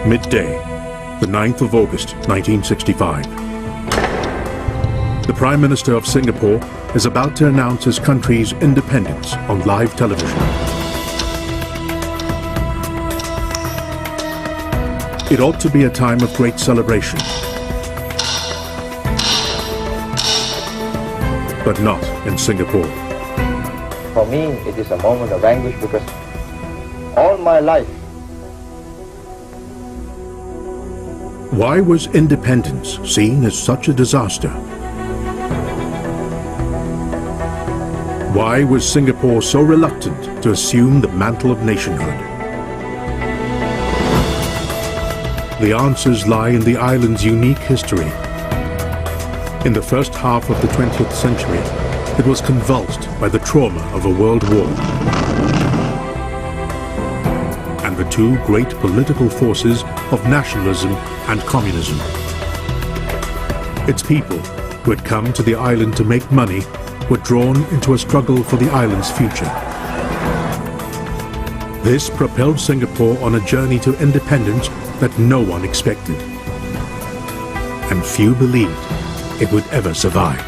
Midday, the 9th of August, 1965. The Prime Minister of Singapore is about to announce his country's independence on live television. It ought to be a time of great celebration, but not in Singapore. For me, it is a moment of anguish because all my life. Why was independence seen as such a disaster? Why was Singapore so reluctant to assume the mantle of nationhood? The answers lie in the island's unique history. In the first half of the 20th century, it was convulsed by the trauma of a world war and the two great political forces of nationalism and communism. Its people, who had come to the island to make money, were drawn into a struggle for the island's future. This propelled Singapore on a journey to independence that no one expected, and few believed it would ever survive.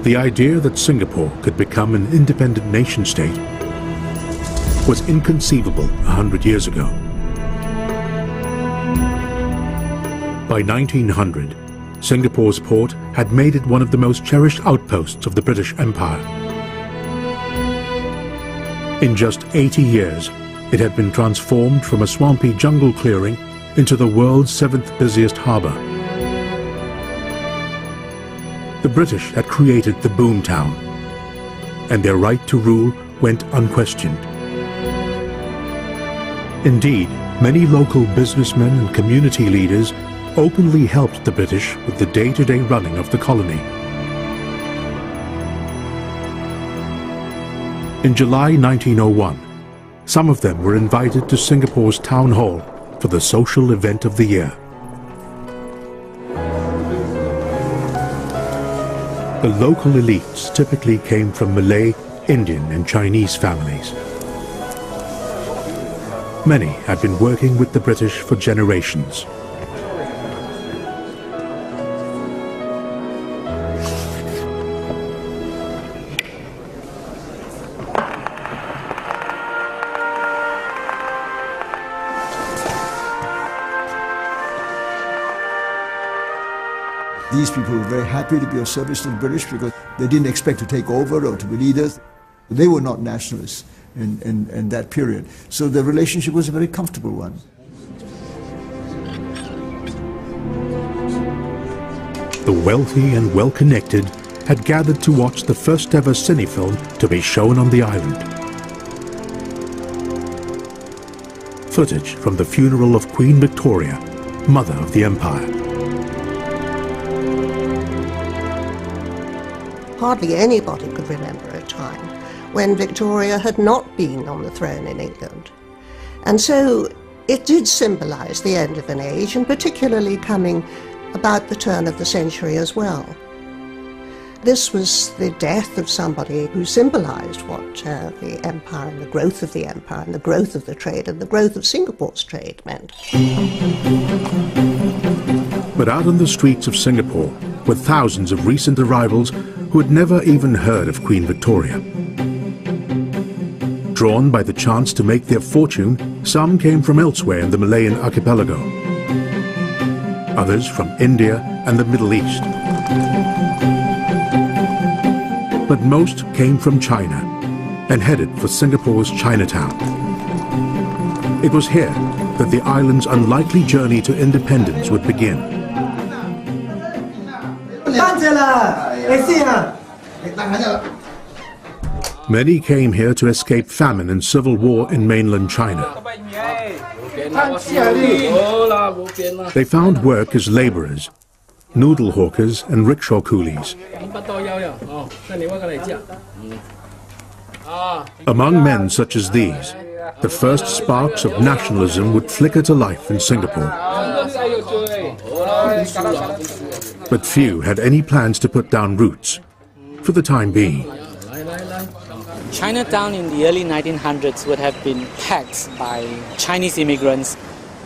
The idea that Singapore could become an independent nation-state was inconceivable 100 years ago. By 1900, Singapore's port had made it one of the most cherished outposts of the British Empire. In just 80 years, it had been transformed from a swampy jungle clearing into the world's 7th busiest harbour. The British had created the boom town, and their right to rule went unquestioned. Indeed, many local businessmen and community leaders openly helped the British with the day-to-day running of the colony. In July 1901, some of them were invited to Singapore's town hall for the social event of the year. The local elites typically came from Malay, Indian, and Chinese families. Many had been working with the British for generations. These people were very happy to be of service to the British because they didn't expect to take over or to be leaders. They were not nationalists in that period. So the relationship was a very comfortable one. The wealthy and well-connected had gathered to watch the first ever cine-film to be shown on the island. Footage from the funeral of Queen Victoria, mother of the empire. Hardly anybody could remember a time when Victoria had not been on the throne in England. And so it did symbolize the end of an age, and particularly coming about the turn of the century as well. This was the death of somebody who symbolized what the empire and the growth of the empire and the growth of the trade and the growth of Singapore's trade meant. But out on the streets of Singapore were thousands of recent arrivals who had never even heard of Queen Victoria. Drawn by the chance to make their fortune, some came from elsewhere in the Malayan archipelago. Others from India and the Middle East. But most came from China and headed for Singapore's Chinatown. It was here that the island's unlikely journey to independence would begin. Many came here to escape famine and civil war in mainland China. They found work as laborers, noodle hawkers and rickshaw coolies. Among men such as these, the first sparks of nationalism would flicker to life in Singapore. But few had any plans to put down roots, for the time being. Chinatown in the early 1900s would have been packed by Chinese immigrants.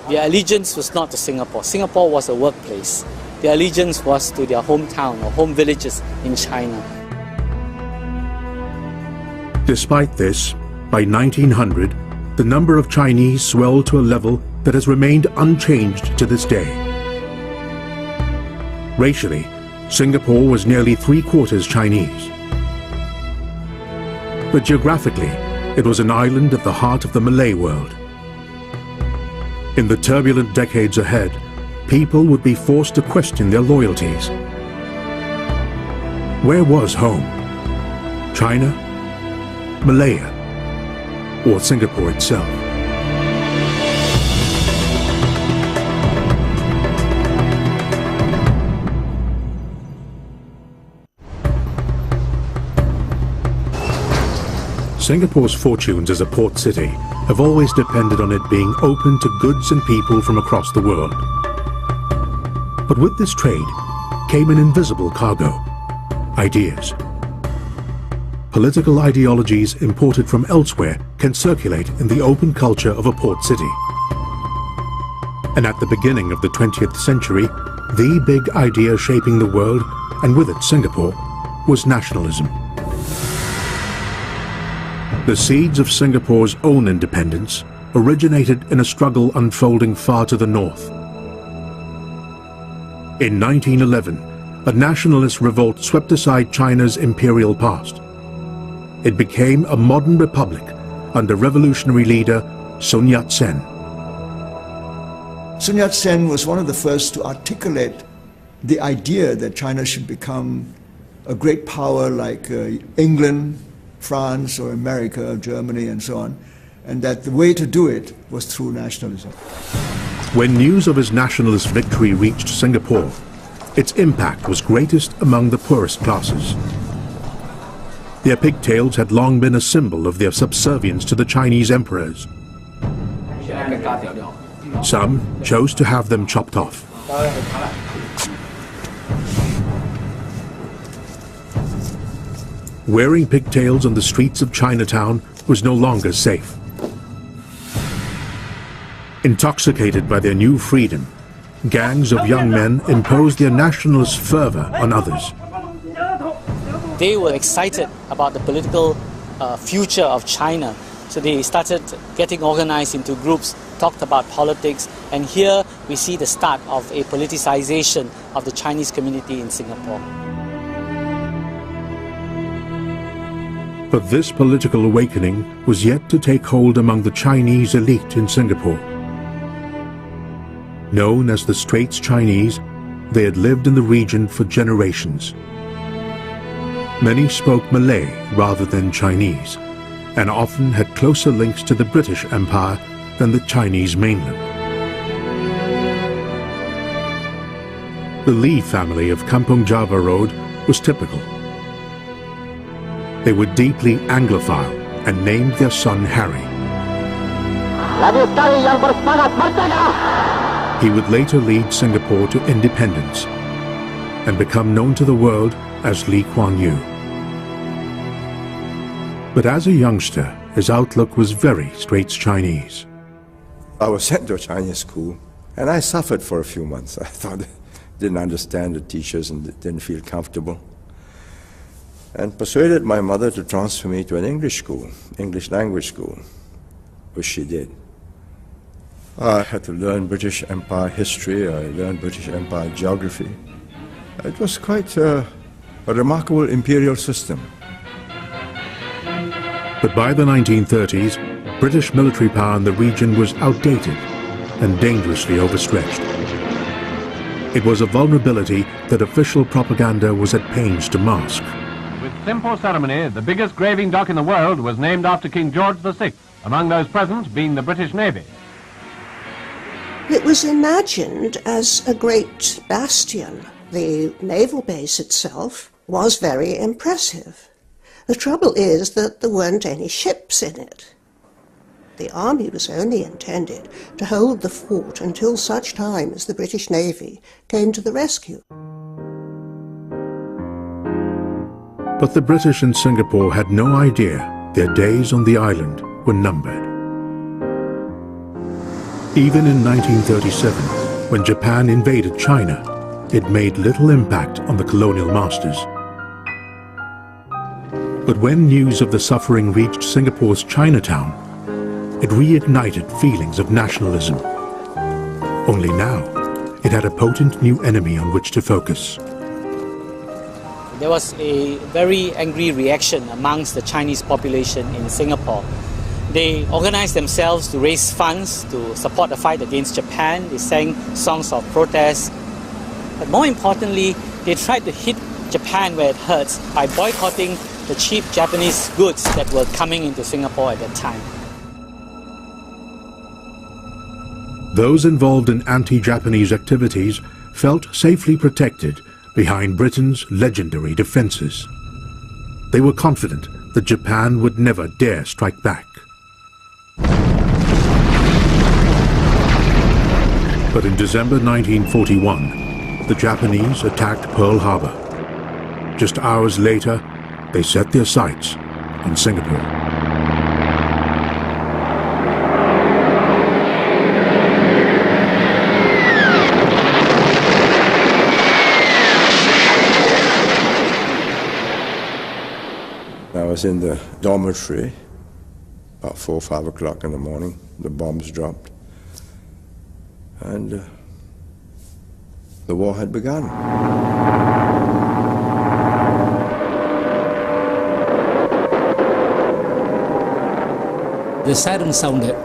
Their allegiance was not to Singapore. Singapore was a workplace. Their allegiance was to their hometown or home villages in China. Despite this, by 1900, the number of Chinese swelled to a level that has remained unchanged to this day. Racially, Singapore was nearly three-quarters Chinese. But geographically, it was an island at the heart of the Malay world. In the turbulent decades ahead, people would be forced to question their loyalties. Where was home? China, Malaya, or Singapore itself? Singapore's fortunes as a port city have always depended on it being open to goods and people from across the world. But with this trade came an invisible cargo: ideas. Political ideologies imported from elsewhere can circulate in the open culture of a port city. And at the beginning of the 20th century, the big idea shaping the world, and with it Singapore, was nationalism. The seeds of Singapore's own independence originated in a struggle unfolding far to the north. In 1911, a nationalist revolt swept aside China's imperial past. It became a modern republic under revolutionary leader Sun Yat-sen. Sun Yat-sen was one of the first to articulate the idea that China should become a great power like England, France or America or Germany and so on, and that the way to do it was through nationalism. When news of his nationalist victory reached Singapore, its impact was greatest among the poorest classes. Their pigtails had long been a symbol of their subservience to the Chinese emperors. Some chose to have them chopped off. Wearing pigtails on the streets of Chinatown was no longer safe. Intoxicated by their new freedom, gangs of young men imposed their nationalist fervor on others. They were excited about the political future of China, so they started getting organized into groups, talked about politics, and here we see the start of a politicization of the Chinese community in Singapore. But this political awakening was yet to take hold among the Chinese elite in Singapore. Known as the Straits Chinese, they had lived in the region for generations. Many spoke Malay rather than Chinese, and often had closer links to the British Empire than the Chinese mainland. The Lee family of Kampung Java Road was typical. They were deeply Anglophile and named their son Harry. He would later lead Singapore to independence and become known to the world as Lee Kuan Yew. But as a youngster, his outlook was very Straits Chinese. I was sent to a Chinese school, and I suffered for a few months. I thought, didn't understand the teachers and didn't feel comfortable. And persuaded my mother to transfer me to an English school, English language school, which she did. I had to learn British Empire history, I learned British Empire geography. It was quite a remarkable imperial system. But by the 1930s, British military power in the region was outdated and dangerously overstretched. It was a vulnerability that official propaganda was at pains to mask. With simple ceremony, the biggest graving dock in the world was named after King George VI, among those present being the British Navy. It was imagined as a great bastion. The naval base itself was very impressive. The trouble is that there weren't any ships in it. The army was only intended to hold the fort until such time as the British Navy came to the rescue. But the British in Singapore had no idea their days on the island were numbered. Even in 1937, when Japan invaded China, it made little impact on the colonial masters. But when news of the suffering reached Singapore's Chinatown, it reignited feelings of nationalism. Only now, it had a potent new enemy on which to focus. There was a very angry reaction amongst the Chinese population in Singapore. They organized themselves to raise funds to support the fight against Japan. They sang songs of protest. But more importantly, they tried to hit Japan where it hurts by boycotting the cheap Japanese goods that were coming into Singapore at that time. Those involved in anti-Japanese activities felt safely protected behind Britain's legendary defences. They were confident that Japan would never dare strike back. But in December 1941, the Japanese attacked Pearl Harbor. Just hours later, they set their sights on Singapore. I was in the dormitory about 4 or 5 o'clock in the morning. The bombs dropped. And the war had begun. The siren sounded.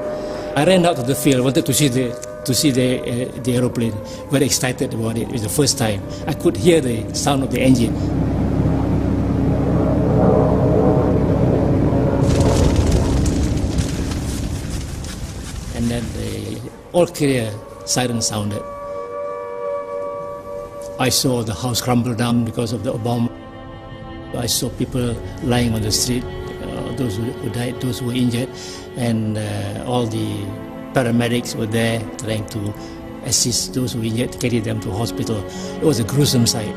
I ran out to the field, wanted to see the aeroplane. Very excited about it. It was the first time. I could hear the sound of the engine. And then the all-clear siren sounded. I saw the house crumble down because of the bomb. I saw people lying on the street, those who died, those who were injured, and all the paramedics were there trying to assist those who were injured, carry them to hospital. It was a gruesome sight.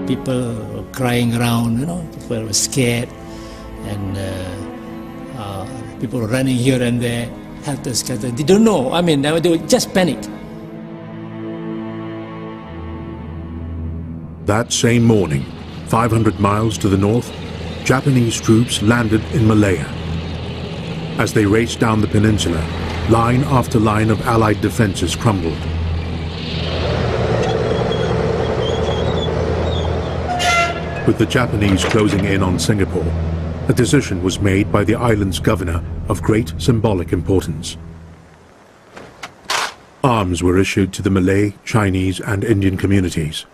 People were crying around, people were scared, and people were running here and there, helter-skelter. They don't know, they were just panicked. That same morning, 500 miles to the north, Japanese troops landed in Malaya. As they raced down the peninsula, line after line of Allied defences crumbled. With the Japanese closing in on Singapore, a decision was made by the island's governor of great symbolic importance. Arms were issued to the Malay, Chinese and Indian communities.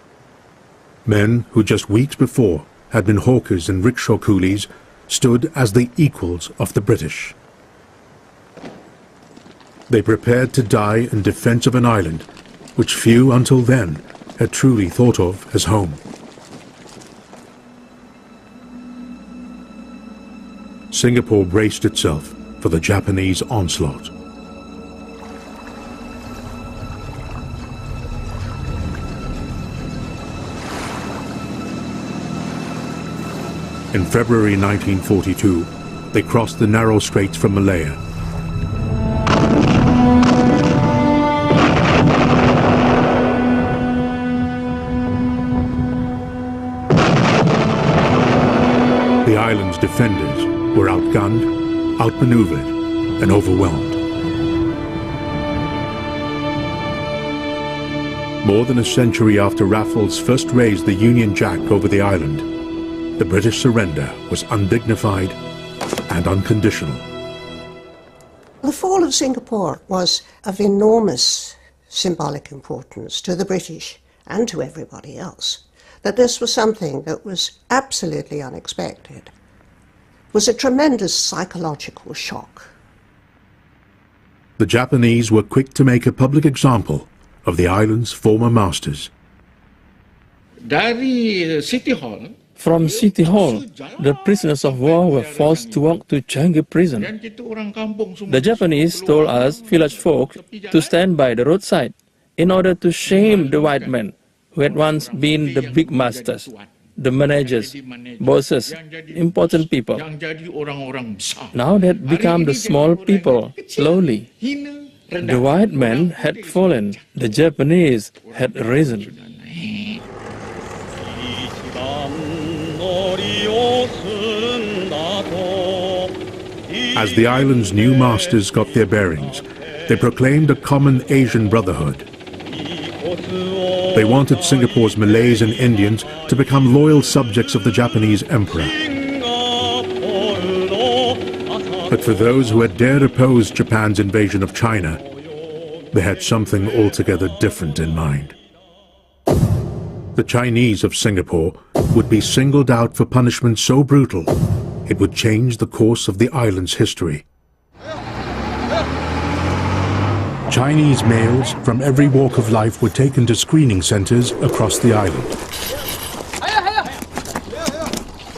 Men who just weeks before had been hawkers and rickshaw coolies stood as the equals of the British. They prepared to die in defence of an island which few until then had truly thought of as home. Singapore braced itself for the Japanese onslaught. In February 1942, they crossed the narrow straits from Malaya. The island's defenders were outgunned, outmaneuvered, and overwhelmed. More than a century after Raffles first raised the Union Jack over the island, the British surrender was undignified and unconditional. The fall of Singapore was of enormous symbolic importance to the British and to everybody else. That this was something that was absolutely unexpected was a tremendous psychological shock. The Japanese were quick to make a public example of the island's former masters. From City Hall, the prisoners of war were forced to walk to Changi prison. The Japanese told us village folk to stand by the roadside in order to shame the white men who had once been the big masters, the managers, bosses, important people. Now they had become the small people, slowly. The white men had fallen, the Japanese had risen. As the island's new masters got their bearings, they proclaimed a common Asian brotherhood. They wanted Singapore's Malays and Indians to become loyal subjects of the Japanese emperor. But for those who had dared oppose Japan's invasion of China, they had something altogether different in mind. The Chinese of Singapore would be singled out for punishment so brutal, it would change the course of the island's history. Chinese males from every walk of life were taken to screening centers across the island.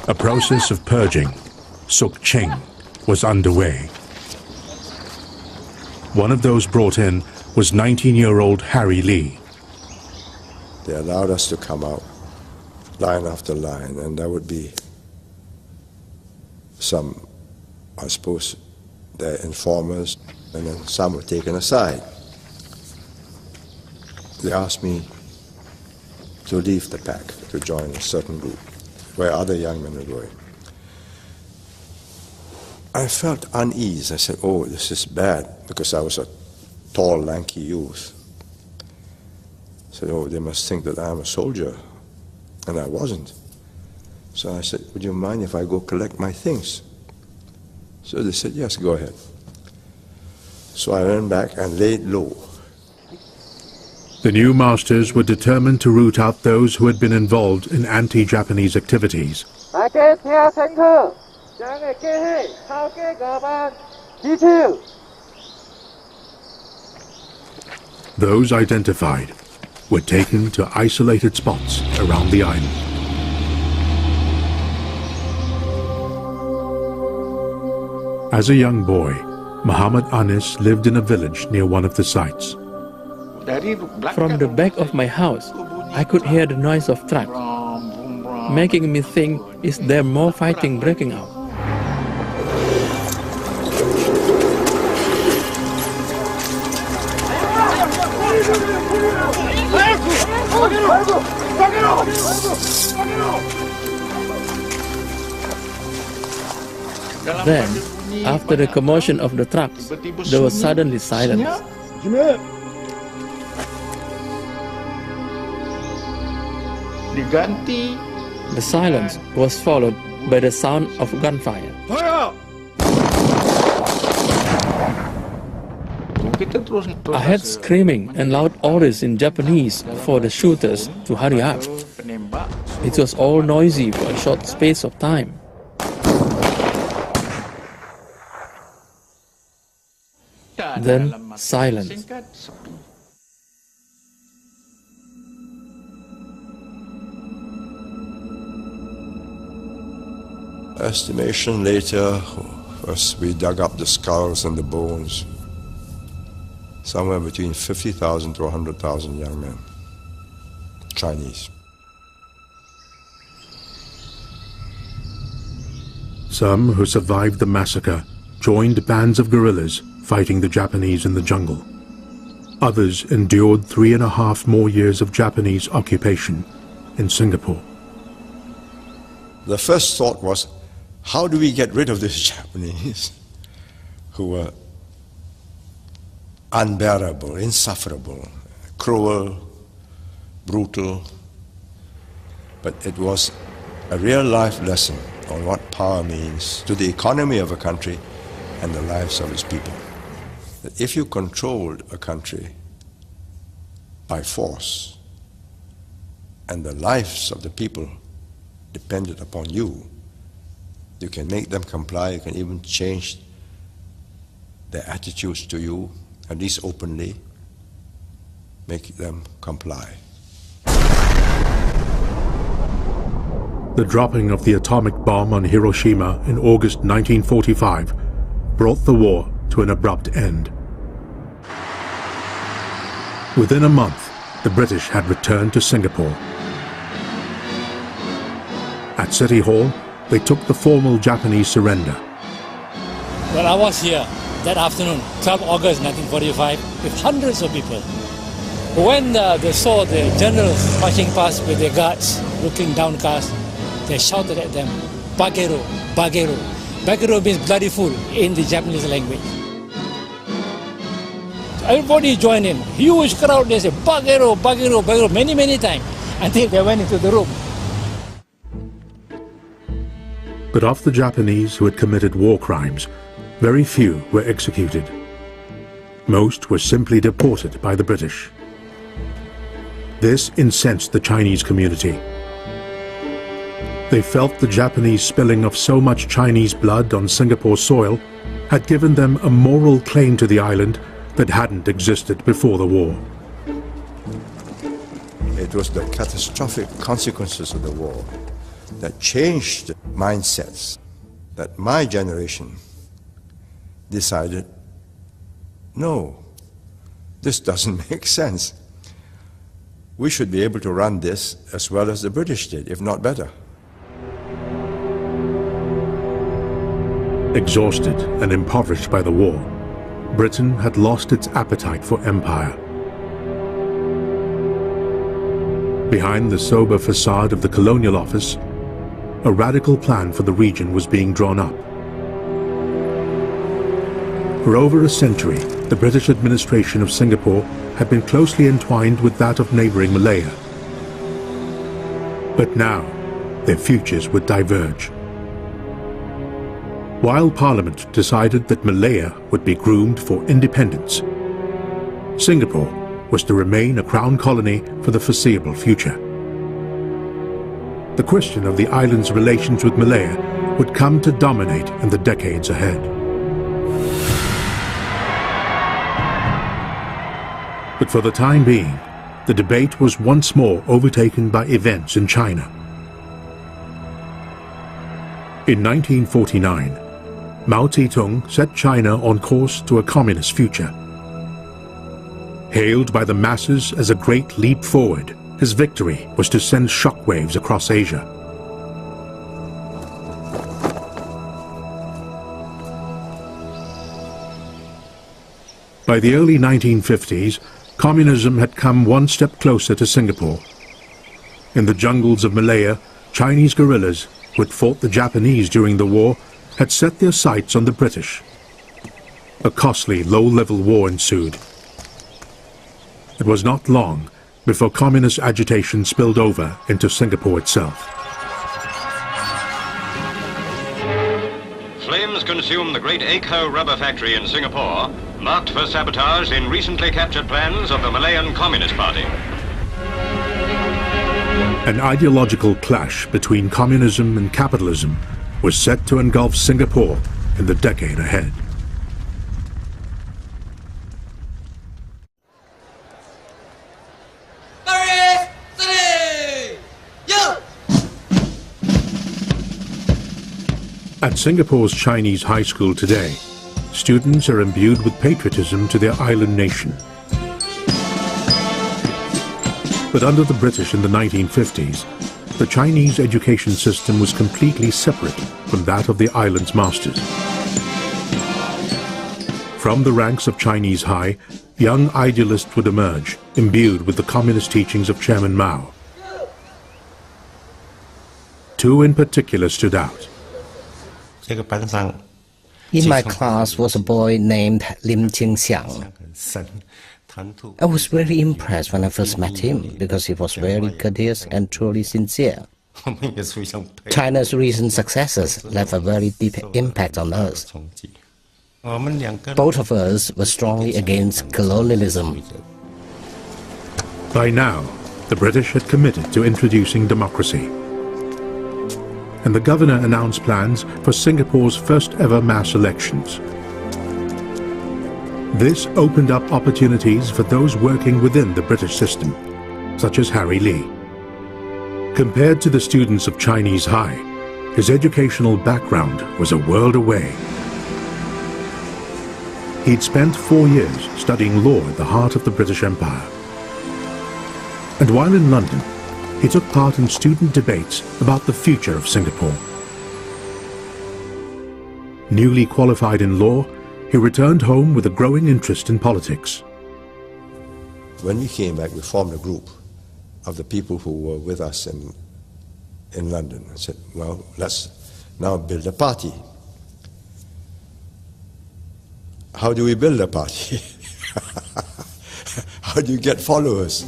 A process of purging, Suk Ching, was underway. One of those brought in was 19-year-old Harry Lee. They allowed us to come out, line after line, and there would be some, I suppose, their informers, and then some were taken aside. They asked me to leave the pack, to join a certain group where other young men were going. I felt unease. I said, oh, this is bad, because I was a tall, lanky youth. I said, oh, they must think that I'm a soldier, and I wasn't. So I said, would you mind if I go collect my things? So they said, yes, go ahead. So I ran back and laid low. The new masters were determined to root out those who had been involved in anti-Japanese activities. Those identified were taken to isolated spots around the island. As a young boy, Muhammad Anis lived in a village near one of the sites. From the back of my house, I could hear the noise of trucks, making me think, is there more fighting breaking out? Then, after the commotion of the trucks, there was suddenly silence. The silence was followed by the sound of gunfire. I heard screaming and loud orders in Japanese for the shooters to hurry up. It was all noisy for a short space of time. Then silence. Estimation later, as we dug up the skulls and the bones, somewhere between 50,000 to 100,000 young men, Chinese. Some who survived the massacre joined bands of guerrillas fighting the Japanese in the jungle. Others endured 3.5 more years of Japanese occupation in Singapore. The first thought was, how do we get rid of these Japanese who were unbearable, insufferable, cruel, brutal? But it was a real-life lesson on what power means to the economy of a country and the lives of its people. That if you controlled a country by force and the lives of the people depended upon you, you can make them comply, you can even change their attitudes to you, at least openly. make them comply. The dropping of the atomic bomb on Hiroshima in August 1945 brought the war to an abrupt end. Within a month, the British had returned to Singapore. At City Hall, they took the formal Japanese surrender. Well, I was here that afternoon, 12 August 1945, with hundreds of people. When they saw the generals marching past with their guards, looking downcast, they shouted at them, "Bagero, Bagero." Bagero means bloody fool in the Japanese language. Everybody joined in. Huge crowd, they said, "Bagero, Bagero, Bagero," many, many times, until they went into the room. But of the Japanese who had committed war crimes, very few were executed. Most were simply deported by the British. This incensed the Chinese community. They felt the Japanese spilling of so much Chinese blood on Singapore soil had given them a moral claim to the island that hadn't existed before the war. It was the catastrophic consequences of the war that changed mindsets, that my generation decided, no, this doesn't make sense. We should be able to run this as well as the British did, if not better. Exhausted and impoverished by the war, Britain had lost its appetite for empire. Behind the sober facade of the Colonial Office, a radical plan for the region was being drawn up. For over a century, the British administration of Singapore had been closely entwined with that of neighbouring Malaya. But now, their futures would diverge. While Parliament decided that Malaya would be groomed for independence, Singapore was to remain a crown colony for the foreseeable future. The question of the island's relations with Malaya would come to dominate in the decades ahead. But for the time being, the debate was once more overtaken by events in China. In 1949, Mao Zedong set China on course to a communist future. Hailed by the masses as a great leap forward, his victory was to send shockwaves across Asia. By the early 1950s, communism had come one step closer to Singapore. In the jungles of Malaya, Chinese guerrillas, who had fought the Japanese during the war, had set their sights on the British. A costly, low-level war ensued. It was not long before communist agitation spilled over into Singapore itself. Flames consume the great Eco rubber factory in Singapore, marked for sabotage in recently captured plans of the Malayan Communist Party. An ideological clash between communism and capitalism was set to engulf Singapore in the decade ahead. At Singapore's Chinese high school today, students are imbued with patriotism to their island nation. But under the British in the 1950s, the Chinese education system was completely separate from that of the island's masters. From the ranks of Chinese High, young idealists would emerge, imbued with the communist teachings of Chairman Mao. Two in particular stood out. In my class was a boy named Lim Qingxiang. I was very impressed when I first met him because he was very courteous and truly sincere. China's recent successes left a very deep impact on us. Both of us were strongly against colonialism. By now, the British had committed to introducing democracy. And the governor announced plans for Singapore's first ever mass elections. This opened up opportunities for those working within the British system, such as Harry Lee. Compared to the students of Chinese High, his educational background was a world away. He'd spent 4 years studying law at the heart of the British Empire. And while in London, he took part in student debates about the future of Singapore. Newly qualified in law, he returned home with a growing interest in politics. When we came back, we formed a group of the people who were with us in London. I said, well, let's now build a party. How do we build a party? How do you get followers?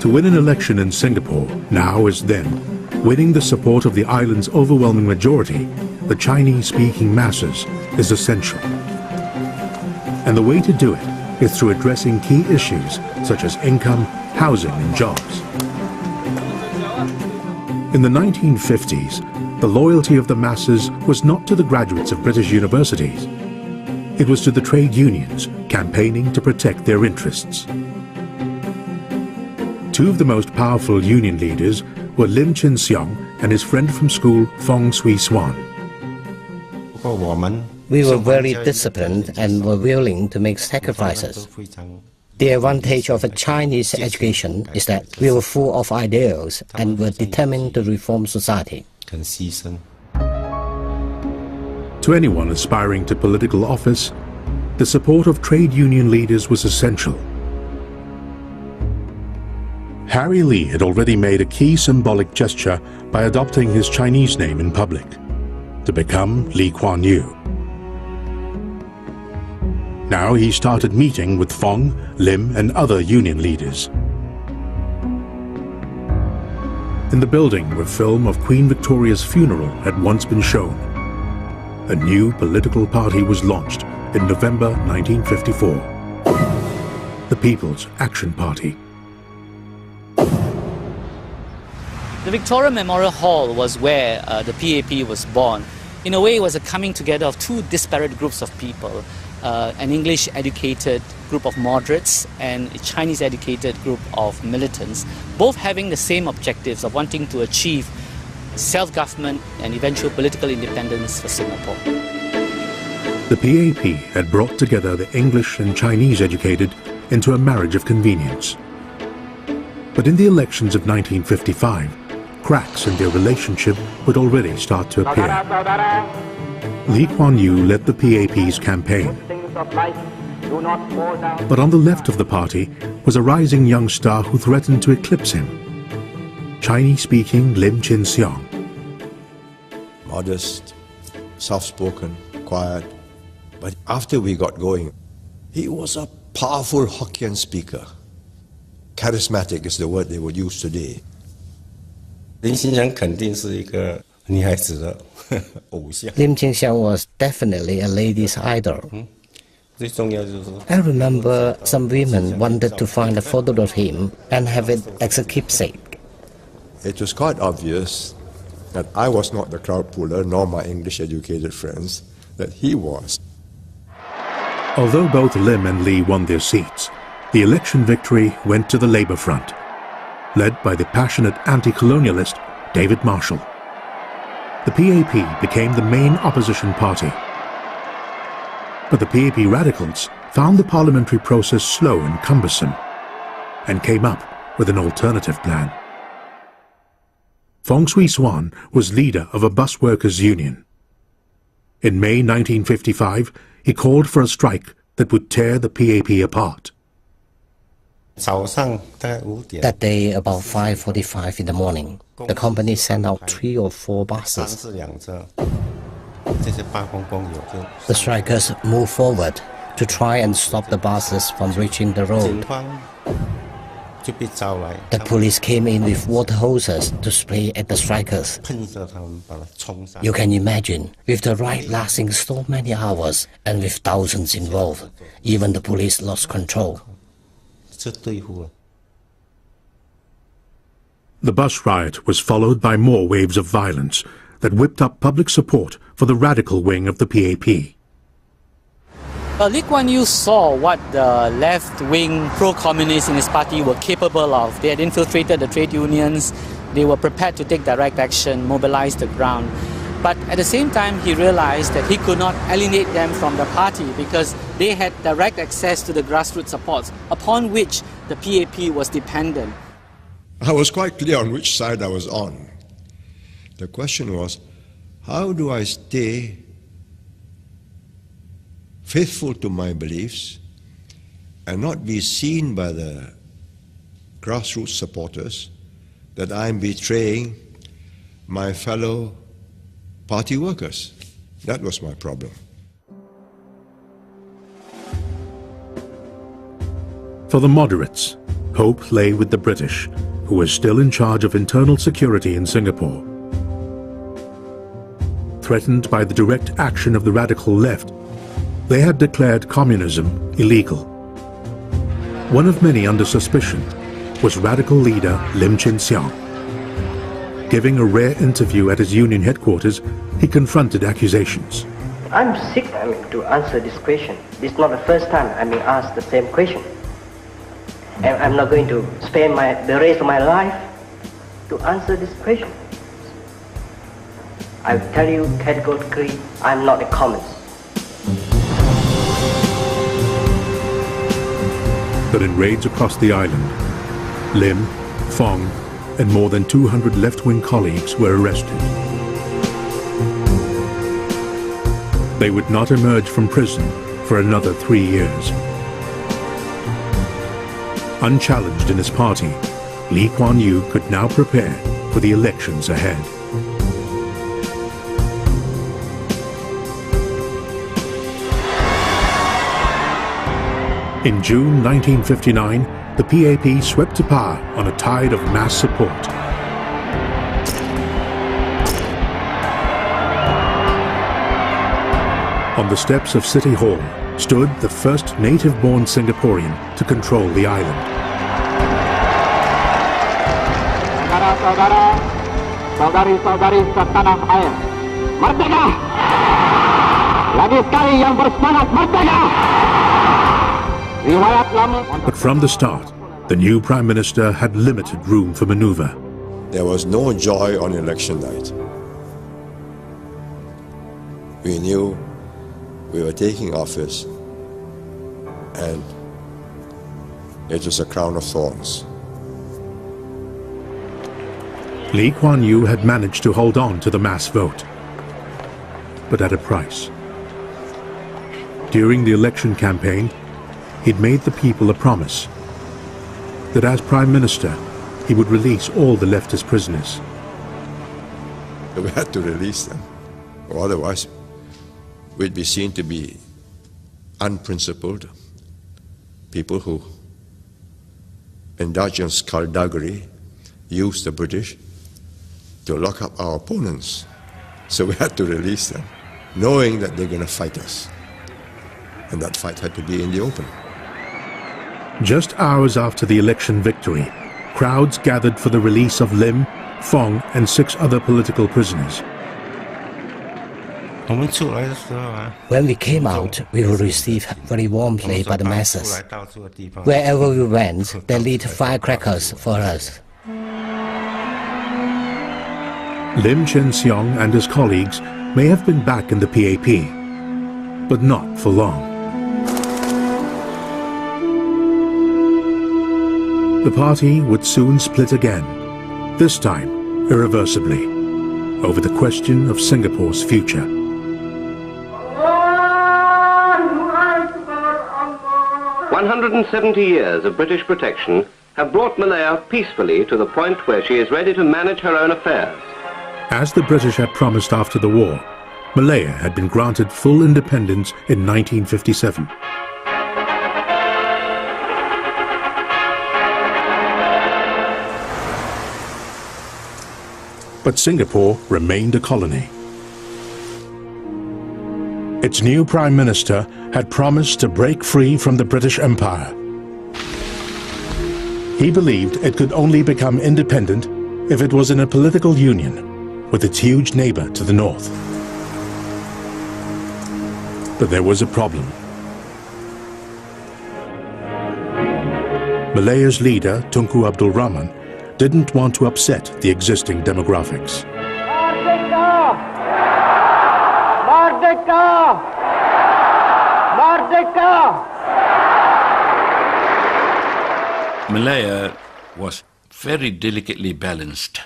To win an election in Singapore, now as then, winning the support of the island's overwhelming majority, the Chinese-speaking masses, is essential. And the way to do it is through addressing key issues such as income, housing and jobs. In the 1950s, the loyalty of the masses was not to the graduates of British universities. It was to the trade unions campaigning to protect their interests. Two of the most powerful union leaders were Lim Chin Siong and his friend from school, Fong Swee Swan. We were very disciplined and were willing to make sacrifices. The advantage of a Chinese education is that we were full of ideals and were determined to reform society. To anyone aspiring to political office, the support of trade union leaders was essential. Harry Lee had already made a key symbolic gesture by adopting his Chinese name in public, to become Lee Kuan Yew. Now he started meeting with Fong, Lim and other union leaders. In the building where film of Queen Victoria's funeral had once been shown, a new political party was launched in November 1954, the People's Action Party. The Victoria Memorial Hall was where the PAP was born. In a way, it was a coming together of two disparate groups of people, an English-educated group of moderates and a Chinese-educated group of militants, both having the same objectives of wanting to achieve self-government and eventual political independence for Singapore. The PAP had brought together the English and Chinese-educated into a marriage of convenience. But in the elections of 1955, cracks in their relationship would already start to appear. Lee Kuan Yew led the PAP's campaign. But on the left of the party was a rising young star who threatened to eclipse him, Chinese-speaking Lim Chin Siong. Modest, soft-spoken, quiet. But after we got going, he was a powerful Hokkien speaker. Charismatic is the word they would use today. Lim Chin Siong was definitely a lady's idol. I remember some women wanted to find a photo of him and have it as a keepsake. It was quite obvious that I was not the crowd puller, nor my English-educated friends, that he was. Although both Lim and Lee won their seats, the election victory went to the Labour Front, led by the passionate anti-colonialist David Marshall. The PAP became the main opposition party. But the PAP radicals found the parliamentary process slow and cumbersome and came up with an alternative plan. Fong Swee Swan was leader of a bus workers' union. In May 1955, he called for a strike that would tear the PAP apart. That day, about 5:45 in the morning, the company sent out 3 or 4 buses. The strikers moved forward to try and stop the buses from reaching the road. The police came in with water hoses to spray at the strikers. You can imagine, with the riot lasting so many hours and with thousands involved, even the police lost control. The bus riot was followed by more waves of violence that whipped up public support for the radical wing of the PAP. Lee Kuan Yew saw what the left-wing pro-communists in his party were capable of. They had infiltrated the trade unions, they were prepared to take direct action, mobilize the ground. But at the same time, he realized that he could not alienate them from the party because they had direct access to the grassroots supports upon which the PAP was dependent. I was quite clear on which side I was on. The question was, how do I stay faithful to my beliefs and not be seen by the grassroots supporters that I'm betraying my fellow party workers? That was my problem. For the moderates, hope lay with the British, who were still in charge of internal security in Singapore. Threatened by the direct action of the radical left, they had declared communism illegal. One of many under suspicion was radical leader Lim Chin Siang. Giving a rare interview at his union headquarters, he confronted accusations. I'm sick, to answer this question. This is not the first time I'm being asked the same question. And I'm not going to spend the rest of my life to answer this question. I tell you categorically, I'm not a communist. But in raids across the island, Lim, Quang, and more than 200 left-wing colleagues were arrested. They would not emerge from prison for another 3 years. Unchallenged in his party, Lee Kuan Yew could now prepare for the elections ahead. In June 1959, the PAP swept to power on a tide of mass support. On the steps of City Hall stood the first native-born Singaporean to control the island. Saudara-saudara, saudari-saudari setanah air, merdeka! Lagi sekali yang bersemangat merdeka! But from the start, the new Prime Minister had limited room for maneuver. There was no joy on election night. We knew we were taking office and it was a crown of thorns. Lee Kuan Yew had managed to hold on to the mass vote, but at a price. During the election campaign, he'd made the people a promise that as Prime Minister, he would release all the leftist prisoners. We had to release them, or otherwise we'd be seen to be unprincipled people who indulge in skullduggery, use the British to lock up our opponents. So we had to release them, knowing that they're going to fight us. And that fight had to be in the open. Just hours after the election victory, crowds gathered for the release of Lim, Quang, and 6 other political prisoners. When we came out, we were received very warmly by the masses. Wherever we went, they lit firecrackers for us. Lim Chin Siang and his colleagues may have been back in the PAP, but not for long. The party would soon split again, this time irreversibly, over the question of Singapore's future. 170 years of British protection have brought Malaya peacefully to the point where she is ready to manage her own affairs. As the British had promised after the war, Malaya had been granted full independence in 1957. But Singapore remained a colony. Its new Prime Minister had promised to break free from the British Empire. He believed it could only become independent if it was in a political union with its huge neighbor to the north. But there was a problem. Malaya's leader, Tunku Abdul Rahman, didn't want to upset the existing demographics. Merdeka! Merdeka! Merdeka! Malaya was very delicately balanced.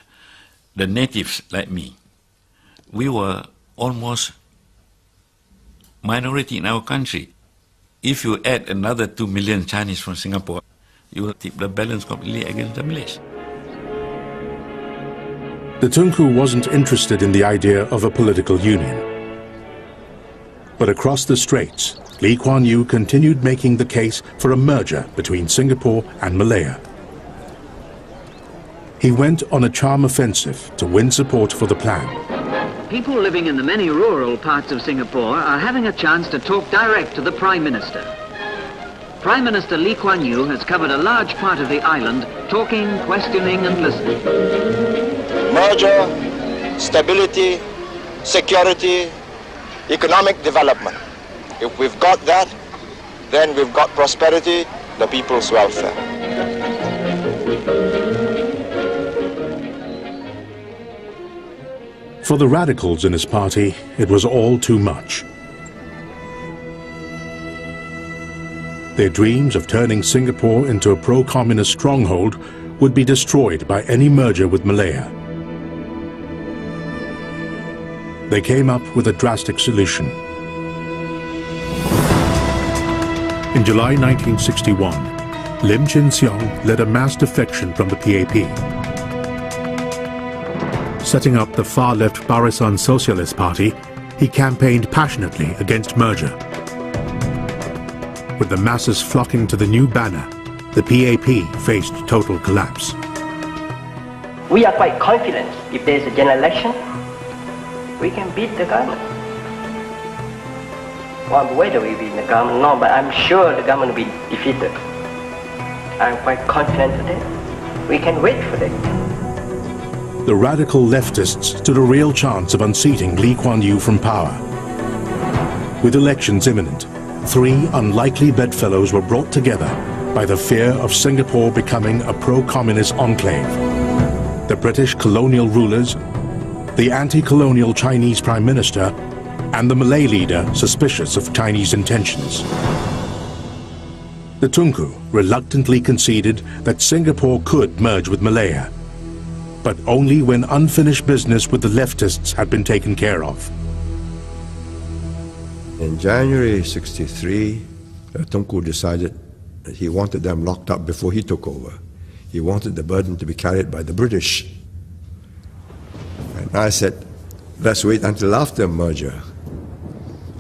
The natives, like me, we were almost minority in our country. If you add another 2 million Chinese from Singapore, you will tip the balance completely against the Malays. The Tunku wasn't interested in the idea of a political union. But across the straits, Lee Kuan Yew continued making the case for a merger between Singapore and Malaya. He went on a charm offensive to win support for the plan. People living in the many rural parts of Singapore are having a chance to talk direct to the Prime Minister. Prime Minister Lee Kuan Yew has covered a large part of the island, talking, questioning and listening. Merger, stability, security, economic development. If we've got that, then we've got prosperity, the people's welfare. For the radicals in his party, it was all too much. Their dreams of turning Singapore into a pro-communist stronghold would be destroyed by any merger with Malaya. They came up with a drastic solution. In July 1961, Lim Chin Siong led a mass defection from the PAP. Setting up the far-left Barisan Socialist Party, he campaigned passionately against merger. With the masses flocking to the new banner, the PAP faced total collapse. We are quite confident if there is a general election, we can beat the government. Well, whether we beat the government, no, but I'm sure the government will be defeated. I'm quite confident today. We can wait for that. The radical leftists stood a real chance of unseating Lee Kuan Yew from power. With elections imminent, 3 unlikely bedfellows were brought together by the fear of Singapore becoming a pro-communist enclave. The British colonial rulers, the anti-colonial Chinese Prime Minister, and the Malay leader suspicious of Chinese intentions. The Tunku reluctantly conceded that Singapore could merge with Malaya, but only when unfinished business with the leftists had been taken care of. In January '63, Tunku decided that he wanted them locked up before he took over. He wanted the burden to be carried by the British. And I said, let's wait until after merger.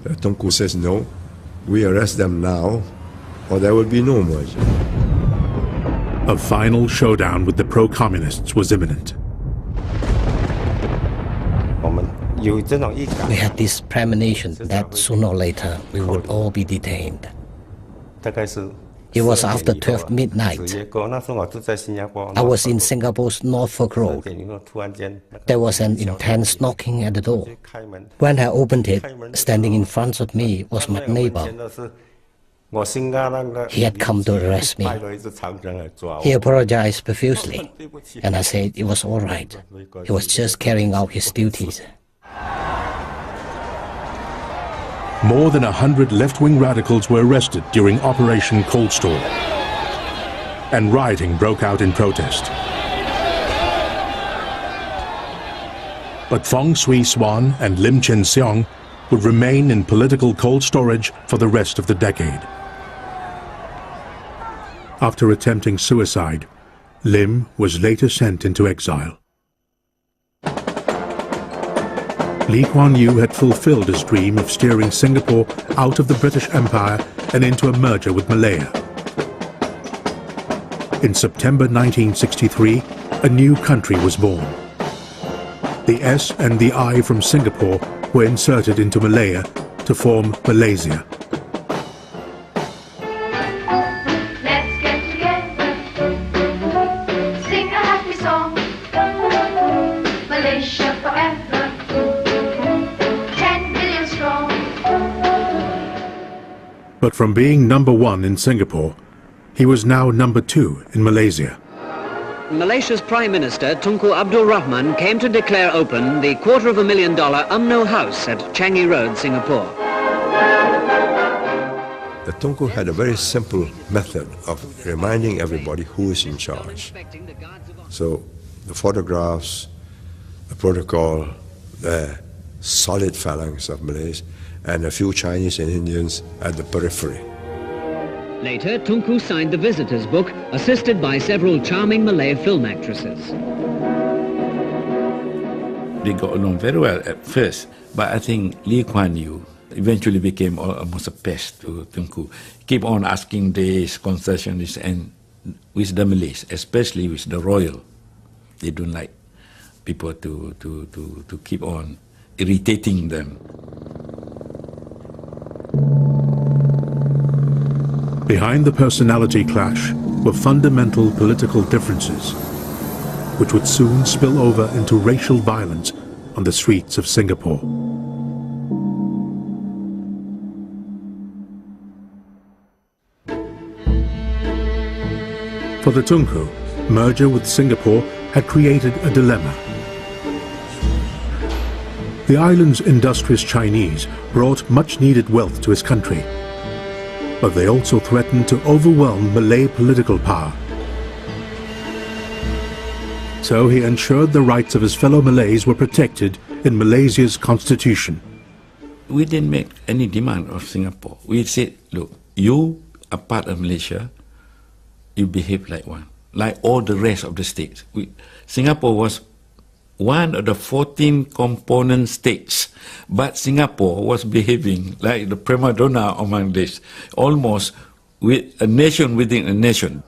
Tunku says, no, we arrest them now, or there will be no merger. A final showdown with the pro-communists was imminent. We had this premonition that sooner or later we would all be detained. It was after 12 midnight. I was in Singapore's Norfolk Road. There was an intense knocking at the door. When I opened it, standing in front of me was my neighbor. He had come to arrest me. He apologized profusely, and I said it was all right. He was just carrying out his duties. More than 100 left-wing radicals were arrested during Operation Cold Storm, and rioting broke out in protest. But Fong Swee Swan and Lim Chin Siong would remain in political cold storage for the rest of the decade. After attempting suicide, Lim was later sent into exile. Lee Kuan Yew had fulfilled his dream of steering Singapore out of the British Empire and into a merger with Malaya. In September 1963, a new country was born. The S and the I from Singapore were inserted into Malaya to form Malaysia. Let's get together, sing a happy song, Malaysia forever, 10 million strong. But from being number 1 in Singapore, He was now number 2 in Malaysia. Malaysia's Prime Minister, Tunku Abdul Rahman, came to declare open the $250,000 UMNO house at Changi Road, Singapore. The Tunku had a very simple method of reminding everybody who is in charge. So the photographs, the protocol, the solid phalanx of Malays, and a few Chinese and Indians at the periphery. Later, Tunku signed the visitors' book, assisted by several charming Malay film actresses. They got along very well at first, but I think Lee Kuan Yew eventually became almost a pest to Tunku. Keep on asking these concessions, and with the Malays, especially with the royal, they don't like people to keep on irritating them. Behind the personality clash were fundamental political differences, which would soon spill over into racial violence on the streets of Singapore. For the Tunku, merger with Singapore had created a dilemma. The island's industrious Chinese brought much-needed wealth to his country, but they also threatened to overwhelm Malay political power. So he ensured the rights of his fellow Malays were protected in Malaysia's constitution. We didn't make any demand of Singapore. We said, look, you are part of Malaysia, you behave like one, like all the rest of the states. Singapore was one of the 14 component states, but Singapore was behaving like the prima donna among this, almost with a nation within a nation.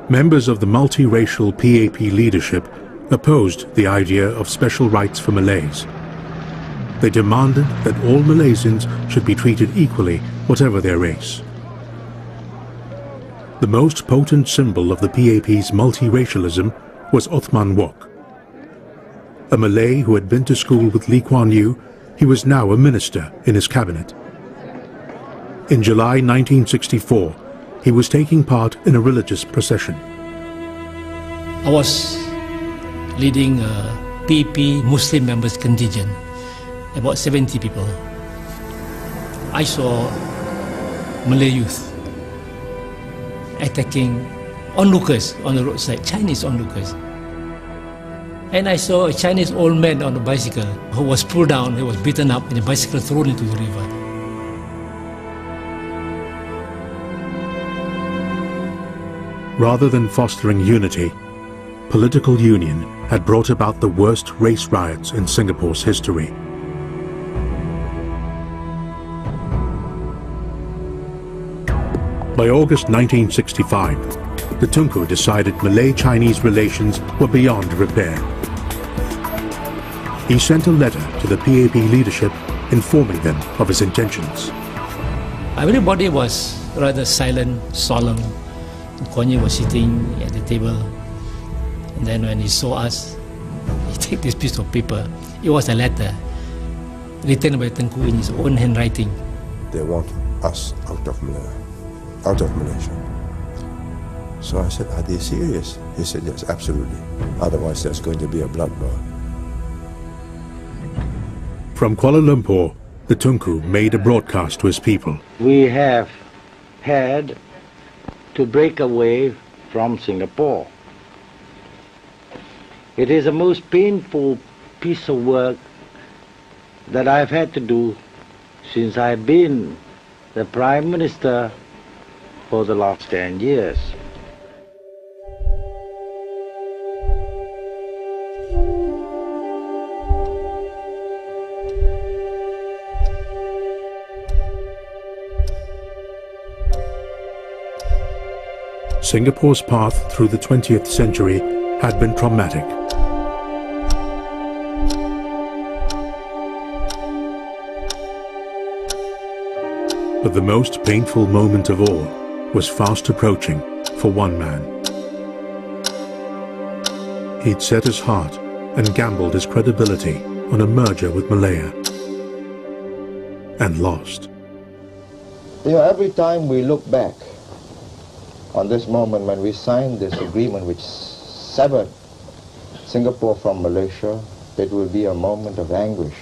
Members of the multiracial PAP leadership opposed the idea of special rights for Malays. They demanded that all Malaysians should be treated equally, whatever their race. The most potent symbol of the PAP's multiracialism was Othman Wok. A Malay who had been to school with Lee Kuan Yew, he was now a minister in his cabinet. In July 1964, he was taking part in a religious procession. I was leading a PAP Muslim members contingent, about 70 people. I saw Malay youth attacking onlookers on the roadside, Chinese onlookers. And I saw a Chinese old man on a bicycle who was pulled down, he was beaten up, and the bicycle thrown into the river. Rather than fostering unity, political union had brought about the worst race riots in Singapore's history. By August 1965, the Tunku decided Malay-Chinese relations were beyond repair. He sent a letter to the PAP leadership informing them of his intentions. Everybody was rather silent, solemn. Quang was sitting at the table, and then when he saw us, he took this piece of paper. It was a letter written by Tunku in his own handwriting. They want us out of Malaysia. So I said, are they serious? He said, yes, absolutely. Otherwise there's going to be a bloodbath. From Kuala Lumpur, the Tunku made a broadcast to his people. We have had to break away from Singapore. It is the most painful piece of work that I've had to do since I've been the Prime Minister for the last 10 years. Singapore's path through the 20th century had been traumatic. But the most painful moment of all was fast approaching for one man. He'd set his heart and gambled his credibility on a merger with Malaya, and lost. You know, every time we look back on this moment when we signed this agreement which severed Singapore from Malaysia, it will be a moment of anguish.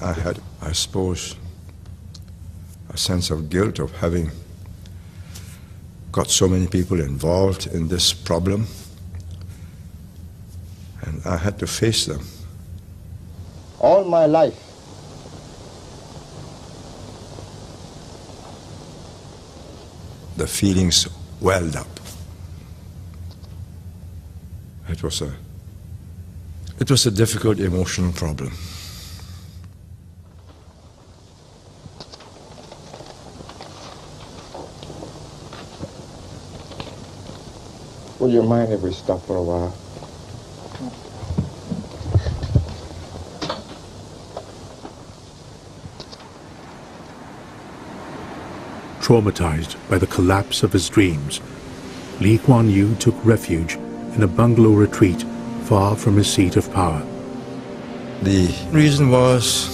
I had, I suppose, a sense of guilt of having got so many people involved in this problem, and I had to face them. All my life, the feelings welled up. It was a difficult emotional problem. Would you mind if we stop for a while? Traumatized by the collapse of his dreams, Lee Kuan Yew took refuge in a bungalow retreat far from his seat of power. The reason was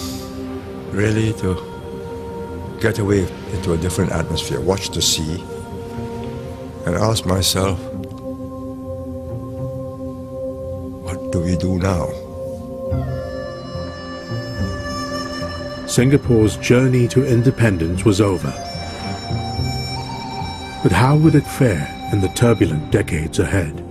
really to get away into a different atmosphere, watch the sea, and ask myself, what do we do now? Singapore's journey to independence was over. But how would it fare in the turbulent decades ahead?